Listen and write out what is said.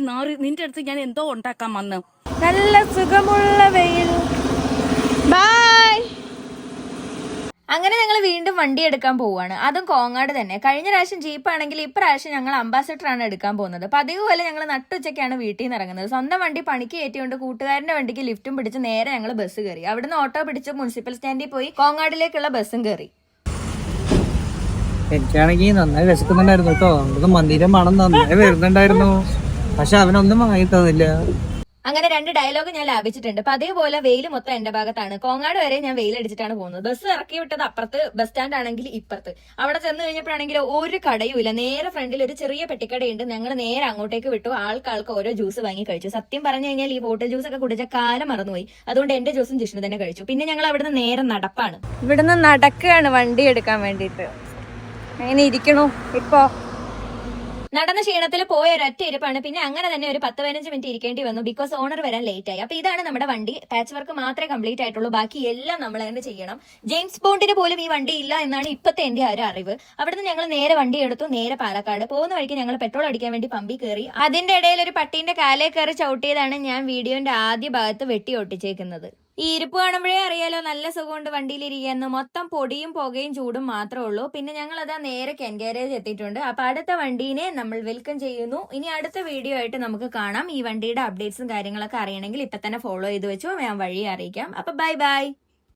നാറി, നിന്റെ അടുത്ത് ഞാൻ എന്തോ ഉണ്ടാക്കാൻ വന്നു. നല്ല സുഖമുള്ള വെയിൽ. ബൈ. അങ്ങനെ ഞങ്ങൾ വീണ്ടും വണ്ടി എടുക്കാൻ പോവാണ്. അതും കോങ്ങാട് തന്നെ. കഴിഞ്ഞ പ്രാവശ്യം ജീപ്പാണെങ്കിൽ ഇപ്രാവശ്യം ഞങ്ങൾ അംബാസഡർ ആണ് എടുക്കാൻ പോകുന്നത്. പതിവ് പോലെ ഞങ്ങൾ നട്ടുച്ചയ്ക്കാണ് വീട്ടിൽ നിന്ന് ഇറങ്ങുന്നത്. സ്വന്തം വണ്ടി പണിക്ക് കയറ്റിയോണ്ട് കൂട്ടുകാരന്റെ വണ്ടിക്ക് ലിഫ്റ്റും പിടിച്ച് നേരെ ഞങ്ങൾ ബസ് കയറി. അവിടുന്ന് ഓട്ടോ പിടിച്ച് മുനിസിപ്പൽ സ്റ്റാൻഡിൽ പോയി കോങ്ങാടിലേക്കുള്ള ബസ്സും കയറി. എനിക്കാണെങ്കിൽ നന്നായി വിശക്കുന്നുണ്ടായിരുന്നു കേട്ടോ. നമുക്ക് മന്ദിരം മണം നന്നായി വരുന്നുണ്ടായിരുന്നു. പക്ഷെ അവനൊന്നും വാങ്ങി തന്നില്ല. അങ്ങനെ 2 ഡയലോഗ് ഞാൻ ലാഭിച്ചിട്ടുണ്ട്. അപ്പൊ അതേപോലെ വെയിൽ മൊത്തം എന്റെ ഭാഗത്താണ്. കോങ്ങാട് വരെ ഞാൻ വെയിലടിച്ചിട്ടാണ് പോകുന്നത്. ബസ് ഇറക്കി വിട്ടത് അപ്പുറത്ത്, ബസ് സ്റ്റാൻഡ് ആണെങ്കിൽ ഇപ്പുറത്ത്. അവിടെ ചെന്ന് കഴിഞ്ഞപ്പോഴാണെങ്കിൽ ഒരു കടയും ഇല്ല. നേരെ ഫ്രണ്ടിൽ ഒരു ചെറിയ പെട്ടിക്കടയുണ്ട്. ഞങ്ങൾ നേരെ അങ്ങോട്ടേക്ക് വിട്ടു. ആൾക്കാർക്ക് ഓരോ ജ്യൂസ് വാങ്ങി കഴിച്ചു. സത്യം പറഞ്ഞു കഴിഞ്ഞാൽ ഈ ബോട്ടിൽ ജ്യൂസ് ഒക്കെ കുടിച്ച കാലം മറന്നുപോയി. അതുകൊണ്ട് എന്റെ ജ്യൂസും ജിഷ്ണു തന്നെ കഴിച്ചു. പിന്നെ ഞങ്ങൾ അവിടുന്ന് നേരെ നടപ്പാണ്. ഇവിടുന്ന് നടക്കുകയാണ് വണ്ടി എടുക്കാൻ വേണ്ടിട്ട്. അങ്ങനെ ഇരിക്കണു ഇപ്പൊ. നടന്ന ക്ഷീണത്തിൽ പോയ ഒരൊറ്റ ഇരിപ്പാണ്. പിന്നെ അങ്ങനെ തന്നെ ഒരു 10-15 മിനിറ്റ് ഇരിക്കേണ്ടി വന്നു. ബിക്കോസ് ഓണർ വരാൻ ലേറ്റ് ആയി. അപ്പൊ ഇതാണ് നമ്മുടെ വണ്ടി. പാച്ച് വർക്ക് മാത്രമേ കംപ്ലീറ്റ് ആയിട്ടുള്ളൂ. ബാക്കി എല്ലാം നമ്മൾ തന്നെ ചെയ്യണം. ജെയിംസ് ബോണ്ടിന് പോലും ഈ വണ്ടി ഇല്ല എന്നാണ് ഇപ്പത്തെ എന്റെ ഒരു അറിവ്. അവിടുന്ന് ഞങ്ങൾ നേരെ വണ്ടി എടുത്തു. നേരെ പാലക്കാട് പോകുന്ന വഴിക്ക് ഞങ്ങൾ പെട്രോൾ അടിക്കാൻ വേണ്ടി പമ്പി കയറി. അതിന്റെ ഇടയിൽ ഒരു പട്ടീന്റെ കാലേ കയറി ചവിട്ടിയതാണ് ഞാൻ വീഡിയോന്റെ ആദ്യ ഭാഗത്ത് വെട്ടി ഒട്ടിച്ചേക്കുന്നത്. ഈ ഇരിപ്പ് കാണുമ്പോഴേ അറിയാലോ നല്ല സുഖമുണ്ട് വണ്ടിയിലിരിക്കാന്ന്. മൊത്തം പൊടിയും പുകയും ചൂടും മാത്രമേ ഉള്ളൂ. പിന്നെ ഞങ്ങൾ അതാ നേരെ കെൻഗാരേജ് എത്തിയിട്ടുണ്ട്. അപ്പൊ അടുത്ത വണ്ടീനെ നമ്മൾ വെൽക്കം ചെയ്യുന്നു. ഇനി അടുത്ത വീഡിയോ ആയിട്ട് നമുക്ക് കാണാം. ഈ വണ്ടിയുടെ അപ്ഡേറ്റ്സും കാര്യങ്ങളൊക്കെ അറിയണമെങ്കിൽ ഇപ്പൊ തന്നെ ഫോളോ ചെയ്ത് വെച്ചു. ഞാൻ വഴി അറിയിക്കാം. അപ്പൊ ബൈ ബൈ.